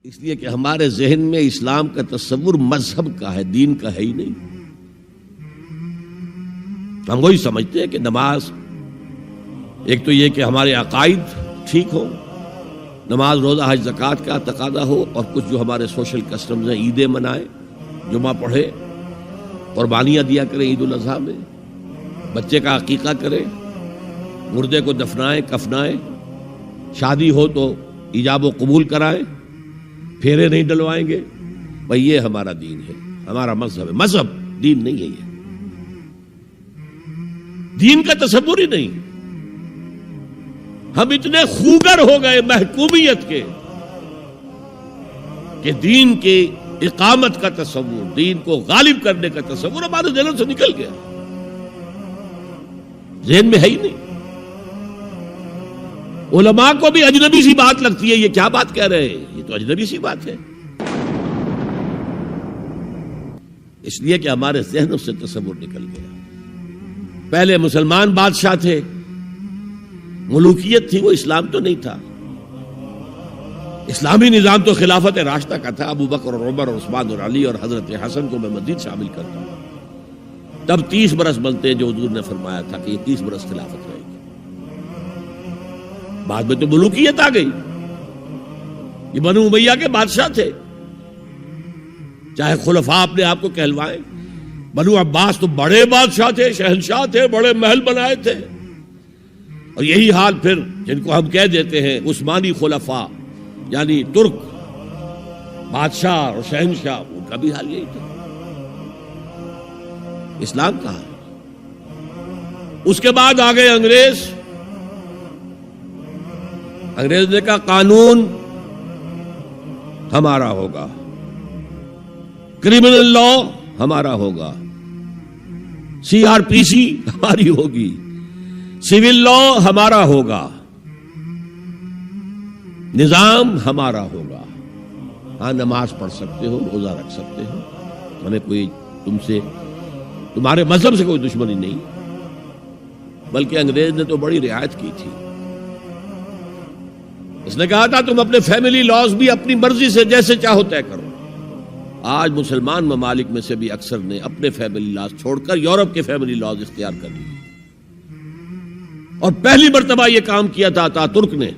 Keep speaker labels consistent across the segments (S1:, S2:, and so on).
S1: اس لیے کہ ہمارے ذہن میں اسلام کا تصور مذہب کا ہے، دین کا ہے ہی نہیں۔ ہم وہی سمجھتے ہیں کہ نماز ایک تو یہ کہ ہمارے عقائد ٹھیک ہو، نماز روزہ حج زکوٰۃ کا تقاضا ہو، اور کچھ جو ہمارے سوشل کسٹمز ہیں، عیدیں منائے، جمعہ پڑھے، قربانیاں دیا کریں عید الاضحیٰ میں، بچے کا عقیقہ کرے، مردے کو دفنائیں کفنائیں، شادی ہو تو ایجاب و قبول کرائیں، پھیرے نہیں ڈلوائیں گے۔ بھئی یہ ہمارا دین ہے، ہمارا مذہب ہے۔ مذہب دین نہیں ہے، یہ دین کا تصور ہی نہیں۔ ہم اتنے خوگر ہو گئے محکومیت کے کہ دین کی اقامت کا تصور، دین کو غالب کرنے کا تصور ہمارے ذہن سے نکل گیا، ذہن میں ہے ہی نہیں۔ علماء کو بھی اجنبی سی بات لگتی ہے، یہ کیا بات کہہ رہے ہیں، یہ تو اجنبی سی بات ہے، اس لیے کہ ہمارے ذہنوں سے تصور نکل گیا۔ پہلے مسلمان بادشاہ تھے، ملوکیت تھی، وہ اسلام تو نہیں تھا۔ اسلامی نظام تو خلافت راشدہ کا تھا، ابو بکر اور عمر اور عثمان اور علی اور حضرت حسن کو میں مزید شامل کرتا ہوں۔ تب 30 برس بنتے ہیں جو حضور نے فرمایا تھا کہ یہ 30 برس خلافت رہے گی۔ بعد میں تو ملوکیت آ گئی، یہ بنو امیہ کے بادشاہ تھے، چاہے خلفاء اپنے آپ کو کہلوائیں۔ بنو عباس تو بڑے بادشاہ تھے، شہنشاہ تھے، بڑے محل بنائے تھے، اور یہی حال پھر جن کو ہم کہہ دیتے ہیں عثمانی خلفاء، یعنی ترک بادشاہ اور شہنشاہ، ان کا بھی حال یہی تھا۔ اسلام کہاں ہے؟ اس کے بعد آ گئے انگریز نے کہا قانون ہمارا ہوگا، کرمنل لا ہمارا ہوگا، CRPC ہماری ہوگی، سول لا ہمارا ہوگا، نظام ہمارا ہوگا۔ ہاں نماز پڑھ سکتے ہو، روزہ رکھ سکتے ہو، ہمیں کوئی تمہارے مذہب سے کوئی دشمنی نہیں، بلکہ انگریز نے تو بڑی رعایت کی تھی۔ اس نے کہا تھا تم اپنے فیملی لاز بھی اپنی مرضی سے جیسے چاہو طے کرو۔ آج مسلمان ممالک میں سے بھی اکثر نے اپنے فیملی لاز چھوڑ کر یورپ کے فیملی لاز اختیار کر لیے، اور پہلی مرتبہ یہ کام کیا تھا ترک نے،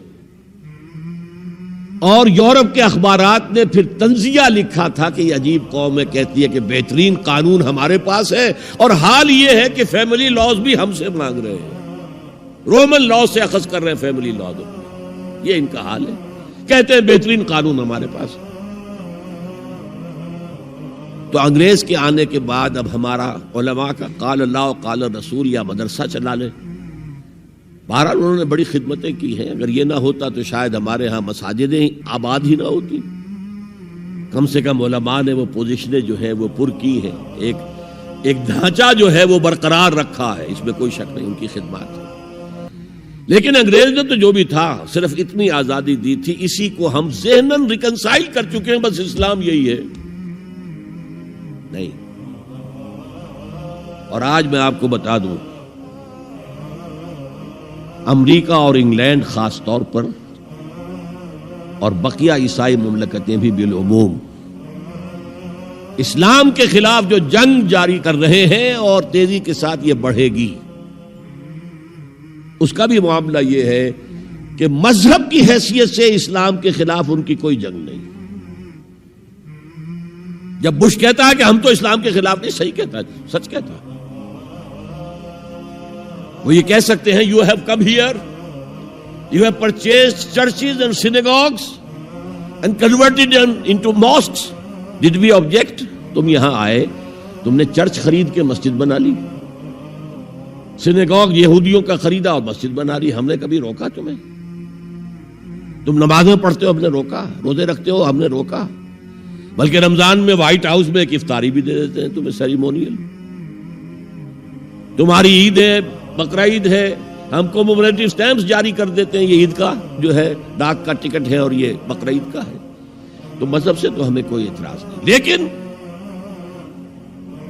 S1: اور یورپ کے اخبارات نے پھر تنزیہ لکھا تھا کہ یہ عجیب قوم ہے، کہتی ہے کہ بہترین قانون ہمارے پاس ہے، اور حال یہ ہے کہ فیملی لاز بھی ہم سے مانگ رہے ہیں، رومن لاز سے اخذ کر رہے ہیں فیملی لاز، یہ ان کا حال ہے، کہتے ہیں بہترین قانون ہمارے پاس۔ تو انگریز کے آنے کے بعد اب ہمارا علماء کا قال اللہ و قال رسول یا مدرسہ چلا لے۔ بہرحال انہوں نے بڑی خدمتیں کی ہیں، اگر یہ نہ ہوتا تو شاید ہمارے ہاں مساجدیں آباد ہی نہ ہوتی۔ کم سے کم علماء نے وہ پوزیشنیں جو ہیں وہ پر کی ہیں، ایک ڈھانچہ جو ہے وہ برقرار رکھا ہے، اس میں کوئی شک نہیں، ان کی خدمات ہے۔ لیکن انگریز نے تو جو بھی تھا صرف اتنی آزادی دی تھی، اسی کو ہم ذہناً ریکنسائل کر چکے ہیں، بس اسلام یہی ہے نہیں۔ اور آج میں آپ کو بتا دوں، امریکہ اور انگلینڈ خاص طور پر، اور بقیہ عیسائی مملکتیں بھی بالعموم، اسلام کے خلاف جو جنگ جاری کر رہے ہیں، اور تیزی کے ساتھ یہ بڑھے گی، اس کا بھی معاملہ یہ ہے کہ مذہب کی حیثیت سے اسلام کے خلاف ان کی کوئی جنگ نہیں۔ جب بش کہتا ہے کہ ہم تو اسلام کے خلاف نہیں، صحیح کہتا ہے، سچ کہتا ہے، وہ یہ کہہ سکتے ہیں you have come here, you have purchased churches and synagogues and converted into mosques, did we object? تم یہاں آئے، تم نے چرچ خرید کے مسجد بنا لی، سینیگوگ یہودیوں کا خریدا اور مسجد بنا لی، ہم نے کبھی روکا تمہیں؟ تم نمازیں پڑھتے ہو، ہم نے روکا؟ روزے رکھتے ہو، ہم نے روکا؟ بلکہ رمضان میں وائٹ ہاؤس میں ایک افطاری بھی دے دیتے ہیں تمہیں، سیریمونیل۔ تمہاری عید ہے، بقرہ عید ہے، ہم کومیموریٹو سٹیمپس جاری کر دیتے ہیں، یہ عید کا جو ہے ڈاک کا ٹکٹ ہے، اور یہ بقرہ عید کا ہے۔ تو مذہب سے تو ہمیں کوئی اعتراض نہیں، لیکن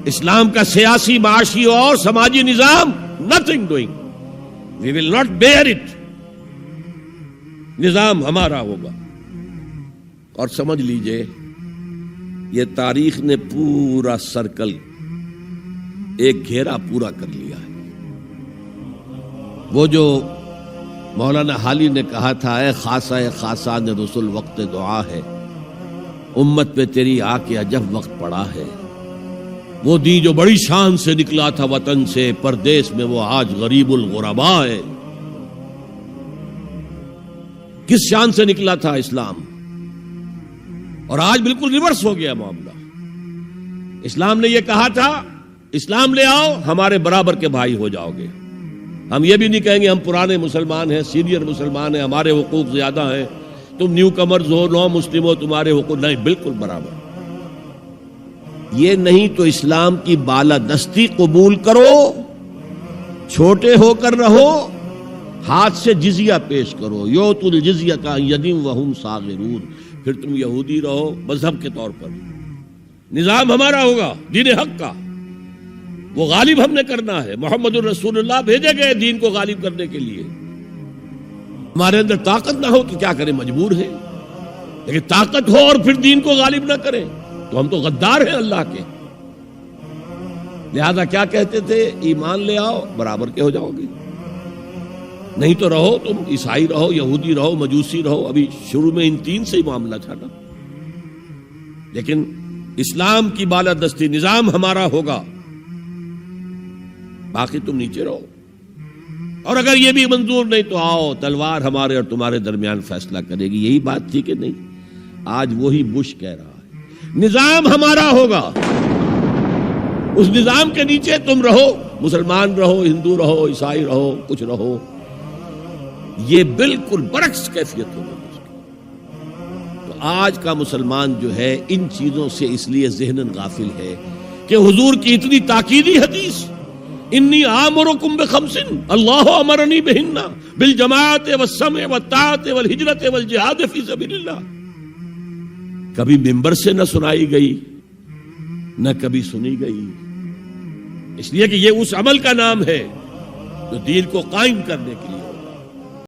S1: اسلام کا سیاسی، معاشی اور سماجی نظام nothing doing, we will not bear it، نظام ہمارا ہوگا۔ اور سمجھ لیجئے یہ تاریخ نے پورا سرکل ایک گھیرا پورا کر لیا ہے۔ وہ جو مولانا حالی نے کہا تھا، اے خاصہ خاصان رسول وقت دعا ہے، امت پہ تیری آ کے عجب وقت پڑا ہے۔ وہ دین جو بڑی شان سے نکلا تھا وطن سے پردیس میں، وہ آج غریب الغرباء ہے۔ کس شان سے نکلا تھا اسلام، اور آج بالکل ریورس ہو گیا معاملہ۔ اسلام نے یہ کہا تھا اسلام لے آؤ، ہمارے برابر کے بھائی ہو جاؤ گے۔ ہم یہ بھی نہیں کہیں گے ہم پرانے مسلمان ہیں، سینئر مسلمان ہیں، ہمارے حقوق زیادہ ہیں، تم نیو کمرز ہو، نو مسلم ہو، تمہارے حقوق نہیں، بالکل برابر۔ یہ نہیں تو اسلام کی بالادستی قبول کرو، چھوٹے ہو کر رہو، ہاتھ سے جزیہ پیش کرو، یؤتوا الجزیۃ عن ید وہم صاغرون، پھر تم یہودی رہو مذہب کے طور پر، نظام ہمارا ہوگا دین حق کا، وہ غالب ہم نے کرنا ہے۔ محمد الرسول اللہ بھیجے گئے دین کو غالب کرنے کے لیے۔ ہمارے اندر طاقت نہ ہو تو کیا کریں، مجبور ہیں، لیکن طاقت ہو اور پھر دین کو غالب نہ کریں تو ہم تو غدار ہیں اللہ کے۔ لہذا کیا کہتے تھے، ایمان لے آؤ برابر کے ہو جاؤ گے، نہیں تو رہو تم عیسائی رہو، یہودی رہو، مجوسی رہو۔ ابھی شروع میں ان تین سے ہی معاملہ تھا نا، لیکن اسلام کی بالادستی نظام ہمارا ہوگا، باقی تم نیچے رہو، اور اگر یہ بھی منظور نہیں تو آؤ تلوار ہمارے اور تمہارے درمیان فیصلہ کرے گی۔ یہی بات تھی کہ نہیں؟ آج وہی بش کہہ رہا ہے نظام ہمارا ہوگا، اس نظام کے نیچے تم رہو، مسلمان رہو، ہندو رہو، عیسائی رہو، کچھ رہو۔ یہ بالکل برعکس کیفیت ہوگی۔ تو آج کا مسلمان جو ہے ان چیزوں سے اس لیے ذہناً غافل ہے کہ حضور کی اتنی تاکیدی حدیث، انی آمرکم بخمس اللہ امرنی بہن بالجماعت والسمع والطاعت والہجرت والجہاد فی سبیل اللہ، کبھی ممبر سے نہ سنائی گئی، نہ کبھی سنی گئی، اس لیے کہ یہ اس عمل کا نام ہے جو دین کو قائم کرنے کے لیے